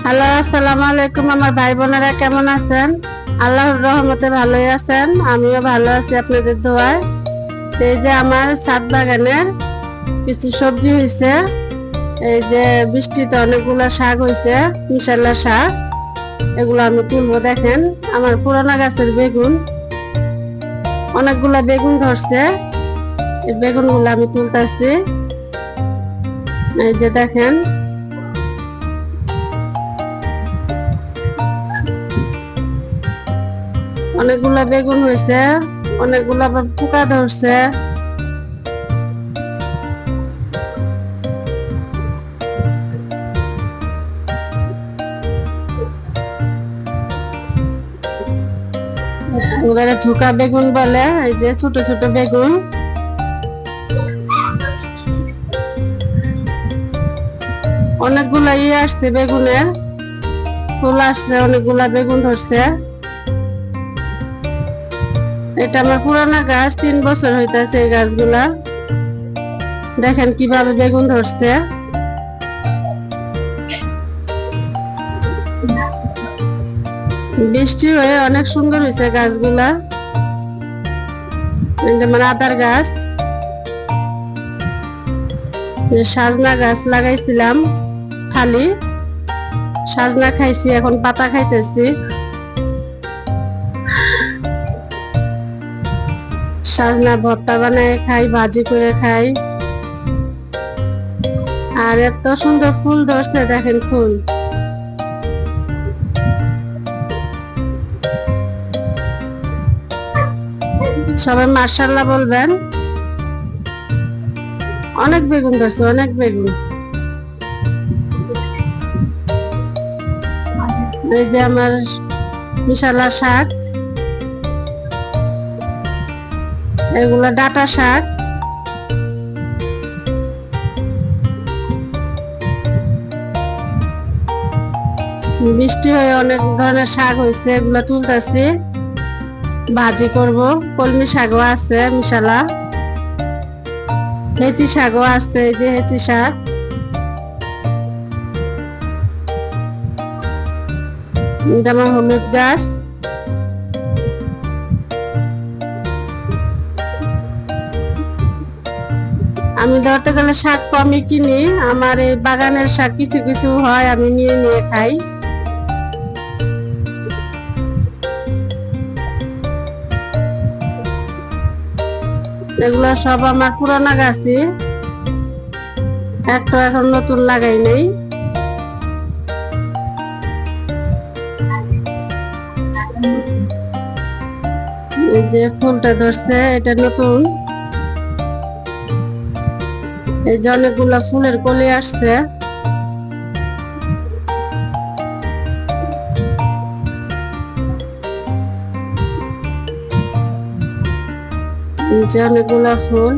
Hello, আসসালামু আলাইকুম। আমার ভাই বোনেরা কেমন আছেন? আল্লাহর রহমতে ভালোই আছেন, আমিও ভালো আছি আপনাদের দোয়ায়। এই যে আমার ছাদ বাগানের কিছু সবজি হয়েছে। এই যে বৃষ্টিতে অনেকগুলা শাক হয়েছে, মিশাল্লা শাক। এগুলো আমি তুলবো। দেখেন আমার পুরানা গাছের বেগুন, অনেকগুলা বেগুন ধরছে। এই বেগুন গুলো আমি তুলতেছি। এই যে দেখেন অনেকগুলা বেগুন হয়েছে, অনেকগুলা আবার পোকা ধরছে। ওখানে ঝুঁকা বেগুন বলে। এই যে ছোট ছোট বেগুন, অনেকগুলা আসছে বেগুনের ফুল আসছে, অনেকগুলা বেগুন ধরছে। এটা আমার পুরানা গাছ, 3 বছর হইতেছে এই গাছগুলা। দেখেন কিভাবে বেগুন ধরছে। বৃষ্টি হয়ে অনেক সুন্দর হয়েছে গাছগুলা। যেমন আদার গাছ, সাজনা গাছ লাগাইছিলাম, খালি সাজনা খাইছি, এখন পাতা খাইতেছি। সাজনা ভর্তা বানায় খাই, ভাজি করে খাই। আর এত সুন্দর ফুল ধরছে, দেখেন ফুল। সবাই মাশাআল্লাহ বলবেন। অনেক বেগুন ধরছে, অনেক বেগুন। এই যে আমার মিশালা শাক, এগুলা ডাটা শাক। বৃষ্টি হয়ে অনেক ধরনের শাক হয়েছে, এগুলা তুলতেছি, ভাজি করব। কলমি শাকও আছে মিশালা, হেঁচি শাকও আছে। এই যে হেঁচি শাক, যেমন হলুদ গাছ। আমি ধরতে গেলে শাক কমই কিনি, আমার এই বাগানের শাক কিছু কিছু হয়, আমি নিয়ে নিয়ে খাই। এগুলো সব আমার পুরানা গাছই, একটা এখন নতুন লাগাই নেই। এই যে ফুলটা ধরছে, এটা নতুন। এই যে অনেকগুলা ফুলের কলি আসছে। যে অনেকগুলা ফুল।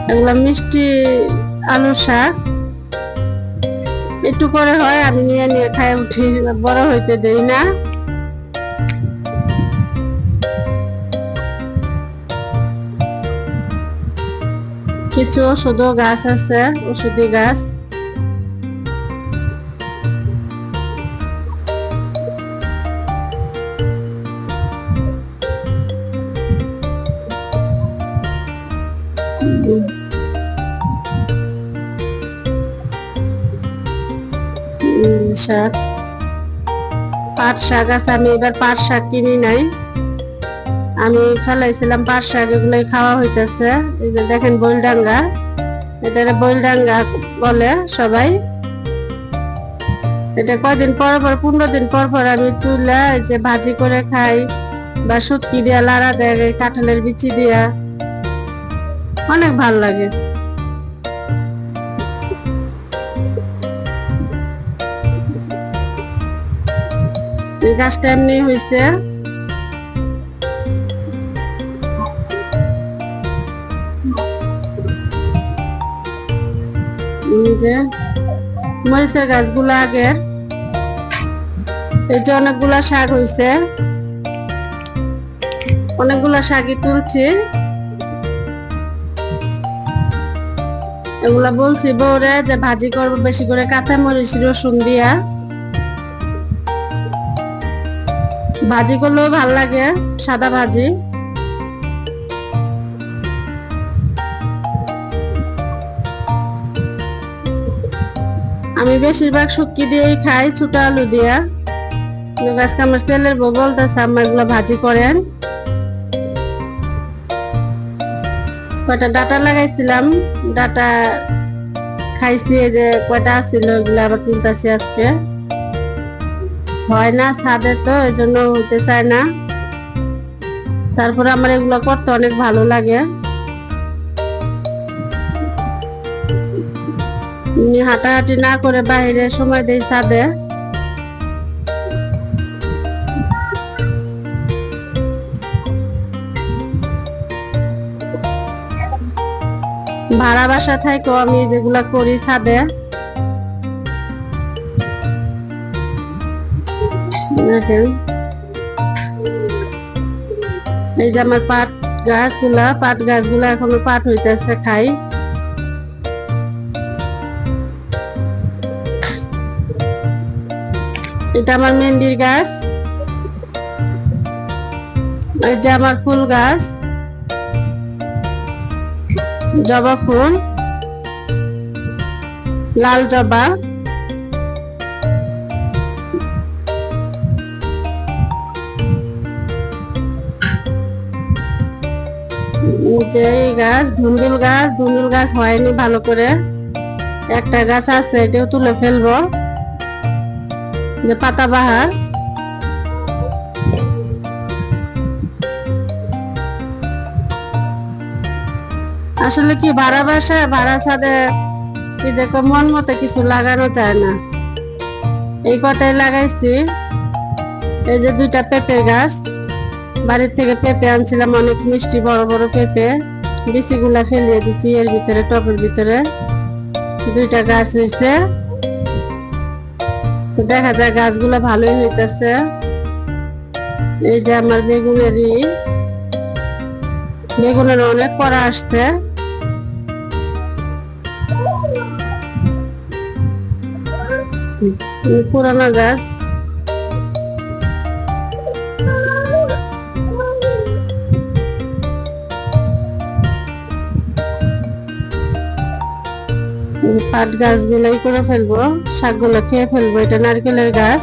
এগুলা মিষ্টি আলু শাক, একটু করে হয়, আমি নিয়ে নিয়ে খাই উঠি, বড় হইতে দেই না। কিছু ওষুধও গাছ আছে, ওষুধি গাছ। শাক, পাট শাক আছে। আমি এবার পাট শাক কিনি নাই, আমি ফেলাইছিলাম পাট শাক, এগুলাই খাওয়া হইতেছে। এই যে দেখেন বইলডাঙ্গা, এটা বইলডাঙ্গা বলে সবাই। এটা কয়দিন পর পর, 15 দিন পর পর আমি তুলে এই যে ভাজি করে খাই, বা শুটকি দিয়া লাড়া দেয়, কাঁঠালের বিচি দিয়া, অনেক ভাল লাগে। এই গাছটা এমনি হয়েছে। যে মরিচের গাছগুলো আগের। এই যে অনেকগুলা শাক হয়েছে, অনেকগুলা শাকই তুলছি। এগুলা বলছি বউরে যে ভাজি করবো বেশি করে কাঁচামরিচ রসুন দিয়া। ভাজি করলেও ভাল লাগে, সাদা ভাজি। আমি বেশিরভাগ শুটকি দিয়েই খাই, ছোট আলু দিয়া। আজকে আমার ছেলের বউ বলতেছে আম্মা এগুলো ভাজি করেন। কয়টা ডাটা লাগাইছিলাম, ডাটা খাইছি, এই যে কয়টা আছিল ওইগুলো আবার তুলতেছি আজকে। হয় না ছাদে তো, এই জন্য হইতে চায় না। তারপরে আমার এগুলো করতে অনেক ভালো লাগে। হাঁটাহাঁটি না করে বাইরে সময় দেই ছাদে। ভাড়া বাসা থাকেও আমি যেগুলা করি ছাদে। দেখেন এই যে আমার পাট গাছগুলা এখনো পাট হইতেছে, খাই। এটা আমার মেহেন্দির গাছ। এই যে আমার ফুল গাছ, জবা ফুল, লাল জবা। যে গাছ ধুন্দুল গাছ হয়নি ভালো করে, একটা গাছ আছে, এটাও তুলে ফেলবো। যে পাতাবাহার, আসলে কি ভাড়া বাসায় ভাড়া ছাদে কি যে মন মতো কিছু লাগানো যায় না। এই কটাই লাগাইছি। এই যে দুইটা পেঁপে গাছ, বাড়ির থেকে পেঁপে আনছিলাম, অনেক মিষ্টি বড় বড় পেঁপে। বিচিগুলা ফেলিয়ে দিছি এর ভিতরে, টবের ভিতরে। দুইটা গাছ হয়েছে, দেখা যায় গাছগুলা ভালোই হইতেছে। এই যে আমার বেগুনের অনেক পরা আসছে। পুরানো গাছ। পাট গাছগুলাই করে ফেলবো, শাকগুলো খেয়ে ফেলবো। এটা নারকেলের গাছ।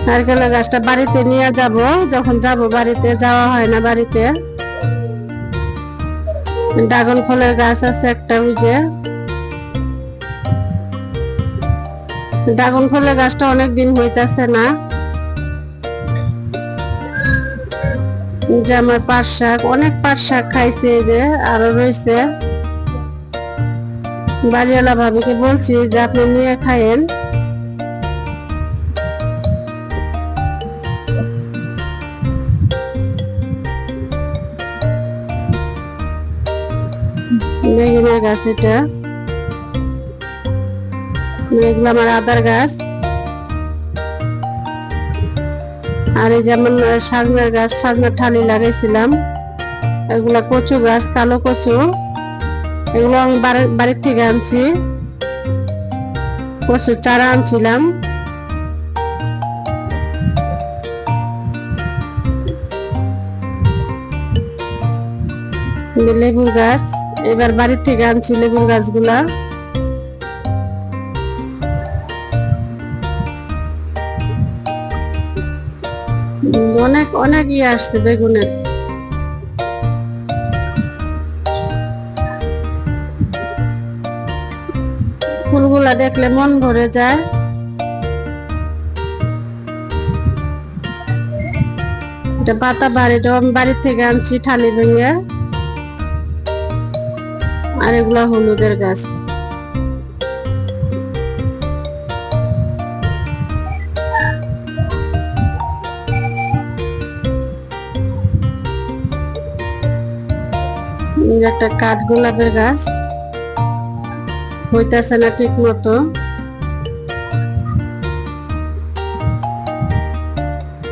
নারকেলের গাছটা বাড়িতে নিয়ে যাব, যখন যাব বাড়িতে, যাওয়া হয় না বাড়িতে। ড্রাগন ফলের গাছ আছে একটা, ওই যে ড্রাগন ফলের গাছটা অনেক দিন হইতাছে না। যে আমার পাট শাক, অনেক পাট শাক খাইছে, এই যে আরো রয়েছে। বাড়িওয়ালা ভাবিকে বলছি যে আপনি নিয়ে খায়েন। বেগুনের গাছ এটা, এগুলো আমার আদার গাছ। আর এই যেমন সাজনার গাছ, সাজনার ঠালি লাগাইছিলাম। এগুলা কচু গাছ, কালো কচু। এগুলো আমি বাড়ির থেকে আনছি, কচুর চারা আনছিলাম। লেবুর গাছ, এবার বাড়ির থেকে আনছি লেবুর গাছগুলা। অনেক অনেক ইয়ে আসছে বেগুনের। ফুলগুলা দেখলে মন ভরে যায়। এটা পাতা বাড়িটাও আমি বাড়ির থেকে আনছি ঠালি ভেঙে। আর এগুলা হলুদের গাছ। একটা কাঠগোলাপের গাছ, হইতেছে না ঠিক মতো।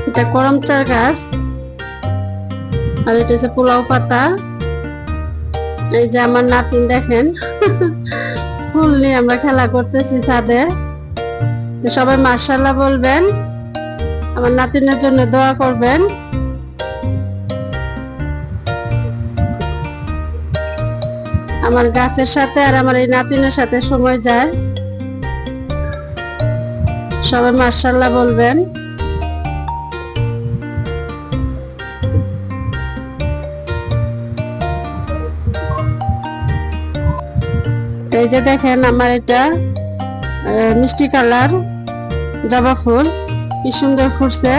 এটা করমচার গাছ। আর এটা হচ্ছে পোলাও পাতা। এই যে আমার নাতিন দেখেন ফুল নিয়ে আমরা খেলা করতেছি ছাদে। সবাই মাশাআল্লাহ বলবেন, আমার নাতিনের জন্য দোয়া করবেন। আমার গাছের সাথে আর আমার এই নাতিনের সাথে সময় যায়। সবাই মাশাআল্লাহ বলবেন। এই যে দেখেন আমার এটা মিষ্টি কালার জবা ফুল, কি সুন্দর ফুটছে।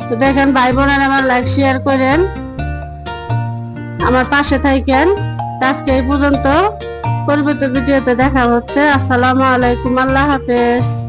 তো দেখেন ভাই বোনেরা আমার লাইক শেয়ার করেন, আমার পাশে থাকেন। আজকে এই পর্যন্ত, পরবর্তী ভিডিওতে দেখা হচ্ছে। আসসালামু আলাইকুম, আল্লাহ হাফেজ।